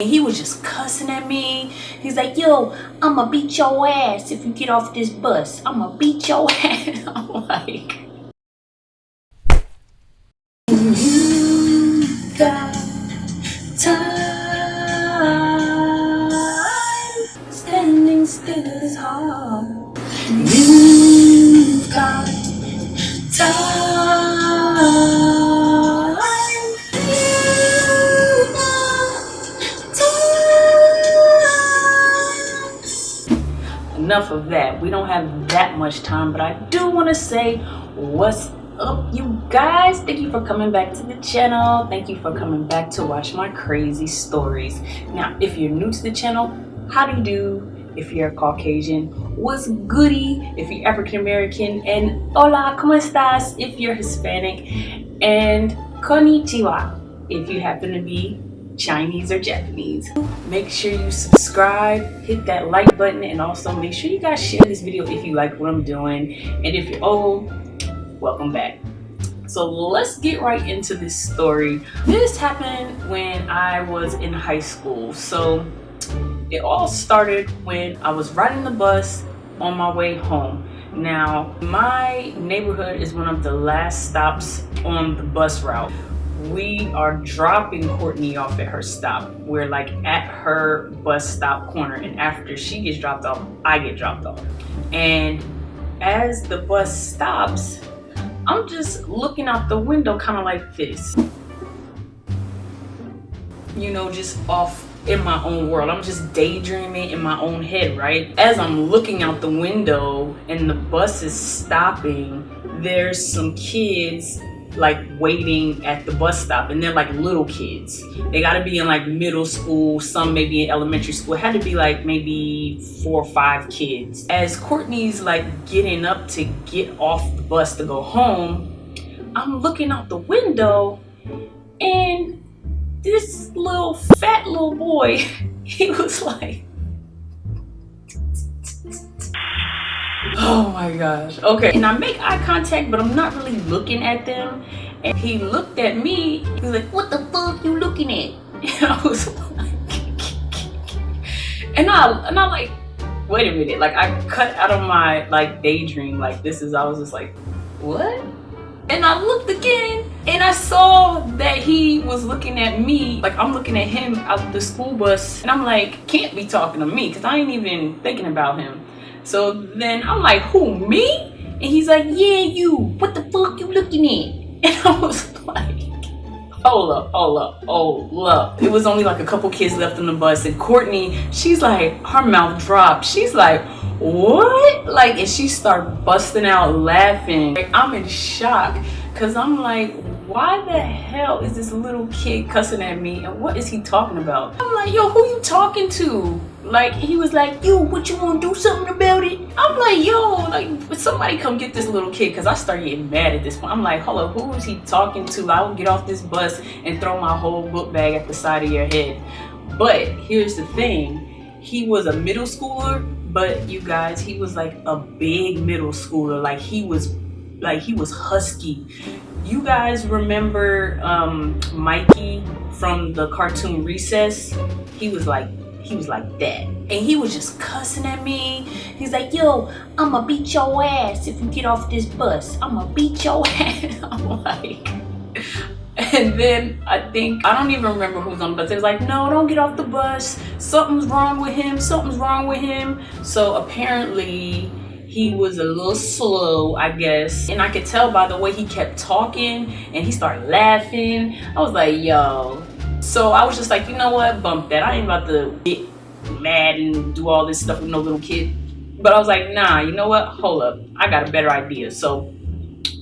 And he was just cussing at me. He's like, yo, I'ma beat your ass if you get off this bus. I'ma beat your ass. I'm like, you got time. Standing still is hard. You got time. Enough of that. We don't have that much time, but I do want to say what's up, you guys. Thank you for coming back to the channel. Thank you for coming back to watch my crazy stories. Now, if you're new to the channel, how do you do? If you're Caucasian, what's goody? If you're African American, and hola, ¿cómo estás? If you're Hispanic, and konnichiwa if you happen to be Chinese or Japanese. Make sure you subscribe, hit that like button, and also make sure you guys share this video if you like what I'm doing. And if you're old, welcome back. So let's get right into this story. This happened when I was in high school. So it all started when I was riding the bus on my way home. Now, my neighborhood is one of the last stops on the bus route. We are dropping Courtney off at her stop. We're like at her bus stop corner, and after she gets dropped off, I get dropped off. And as the bus stops, I'm just looking out the window kind of like this. You know, just off in my own world. I'm just daydreaming in my own head, right? As I'm looking out the window and the bus is stopping, there's some kids like waiting at the bus stop, and they're like little kids. They gotta be in like middle school, some maybe in elementary school. It had to be like maybe 4 or 5 kids. As Courtney's like getting up to get off the bus to go home, I'm looking out the window, and this little fat little boy, he was like, oh my gosh. Okay, and I make eye contact, but I'm not really looking at them. And he looked at me. He was like, what the fuck you looking at? And I was like, and I like, wait a minute. Like, I cut out of my like daydream. Like, I was just like, what? And I looked again, and I saw that he was looking at me. Like, I'm looking at him out the school bus, and I'm like, can't be talking to me, because I ain't even thinking about him. So then I'm like, who, me? And he's like, yeah, you. What the fuck you looking at? And I was like, hold up. It was only like a couple kids left on the bus, and Courtney, she's like, her mouth dropped. She's like, what? Like, and she started busting out laughing. Like, I'm in shock, because I'm like, why the hell is this little kid cussing at me, and what is he talking about? I'm like, yo, who you talking to? Like, he was like, yo, what, you want to do something about it? I'm like, yo, like, somebody come get this little kid, because I started getting mad at this point. I'm like, hold up, who is he talking to? I will get off this bus and throw my whole book bag at the side of your head. But here's the thing, he was a middle schooler, but you guys, he was like a big middle schooler. Like, he was husky. You guys remember Mikey from the cartoon Recess? He was like that. And he was just cussing at me. He's like, yo, I'ma beat your ass if you get off this bus. I'ma beat your ass. I'm like, and then I don't even remember who was on the bus. It was like, no, don't get off the bus. Something's wrong with him. So apparently he was a little slow, I guess. And I could tell by the way he kept talking, and he started laughing. I was like, yo. So I was just like, you know what, bump that. I ain't about to get mad and do all this stuff with no little kid. But I was like, nah, you know what, hold up, I got a better idea. So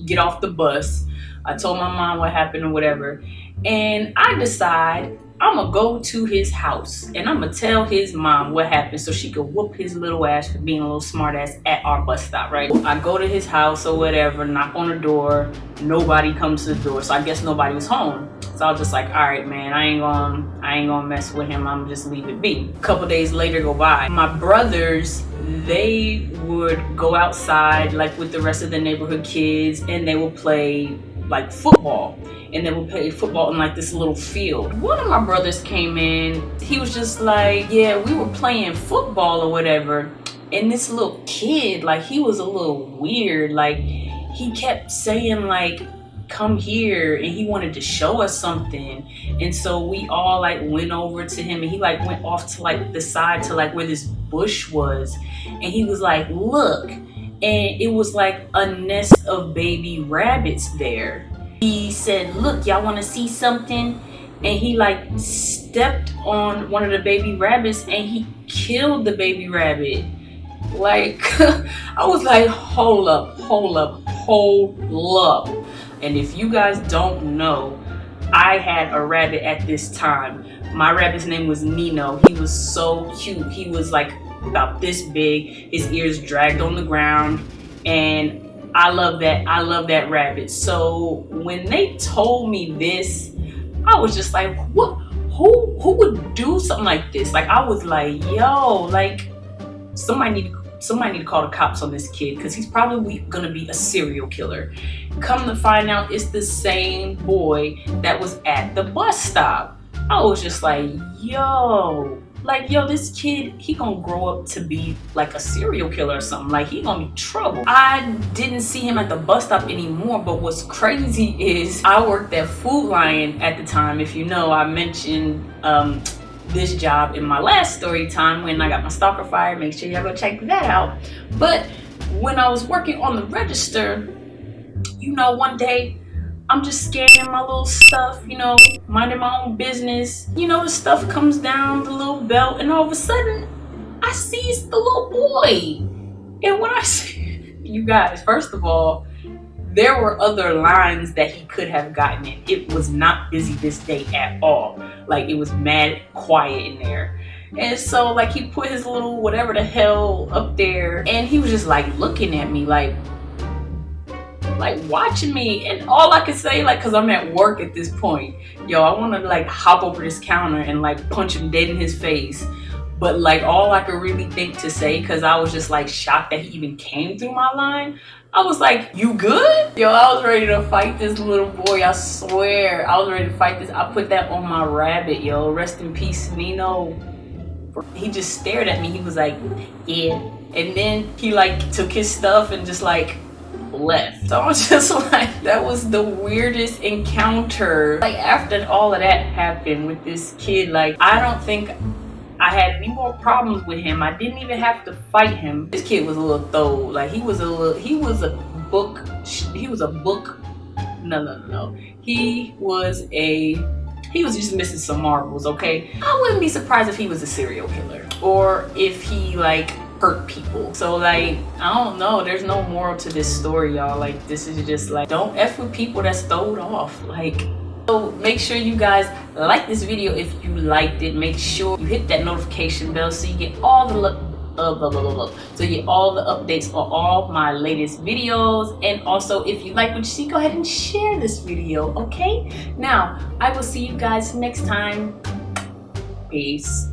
get off the bus. I told my mom what happened or whatever, and I decide I'm gonna go to his house and I'm gonna tell his mom what happened so she could whoop his little ass for being a little smart ass at our bus stop, right? I go to his house or whatever, knock on the door, nobody comes to the door, so I guess nobody was home. So I was just like, all right, man, I ain't gonna mess with him. I'm just leave it be. A couple days later go by. My brothers, they would go outside like with the rest of the neighborhood kids, and they would play like football, and then we played football in like this little field. One of my brothers came in, he was just like, yeah, we were playing football or whatever, and this little kid, like, he was a little weird. Like, he kept saying like, come here, and he wanted to show us something. And so we all like went over to him, and he like went off to like the side to like where this bush was, and he was like, look, and it was like a nest of baby rabbits there. He said, look, y'all want to see something? And he like stepped on one of the baby rabbits, and he killed the baby rabbit. Like, I was like, hold up. And if you guys don't know, I had a rabbit at this time. My rabbit's name was Nino. He was so cute. He was like about this big, his ears dragged on the ground, and I love that rabbit. So when they told me this, I was just like, what? Who would do something like this? Like, I was like, yo, like, somebody need to call the cops on this kid, because he's probably gonna be a serial killer. Come to find out, it's the same boy that was at the bus stop. I was just like, yo, this kid, he gonna grow up to be like a serial killer or something. Like, he gonna be trouble. I didn't see him at the bus stop anymore, but what's crazy is I worked at Food Lion at the time. If you know, I mentioned this job in my last story time when I got my stalker fired. Make sure y'all go check that out. But when I was working on the register, you know, one day I'm just scanning my little stuff, you know, minding my own business. You know, the stuff comes down the little belt, and all of a sudden I see the little boy. And when I see, you guys, first of all, there were other lines that he could have gotten in. It was not busy this day at all. Like, it was mad quiet in there. And so like, he put his little whatever the hell up there, and he was just like looking at me like watching me. And all I could say, like, cause I'm at work at this point, yo, I want to like hop over this counter and like punch him dead in his face. But like, all I could really think to say, cause I was just like shocked that he even came through my line, I was like, you good? Yo, I was ready to fight this little boy. I swear, I was ready to fight this. I put that on my rabbit, yo. Rest in peace, Nino. He just stared at me. He was like, yeah. And then he like took his stuff and just like left. So I was just like, that was the weirdest encounter. Like, after all of that happened with this kid, like, I don't think I had any more problems with him. I didn't even have to fight him. This kid was a little throw. Like, he was a book. No. He was just missing some marbles, okay? I wouldn't be surprised if he was a serial killer, or if he like hurt people. So like, I don't know, there's no moral to this story, y'all. Like, this is just like, don't F with people that's throwed off. Like, so make sure you guys like this video if you liked it. Make sure you hit that notification bell so you get all the so you get all the updates on all my latest videos. And also, if you like what you see, go ahead and share this video, okay? Now, I will see you guys next time. Peace.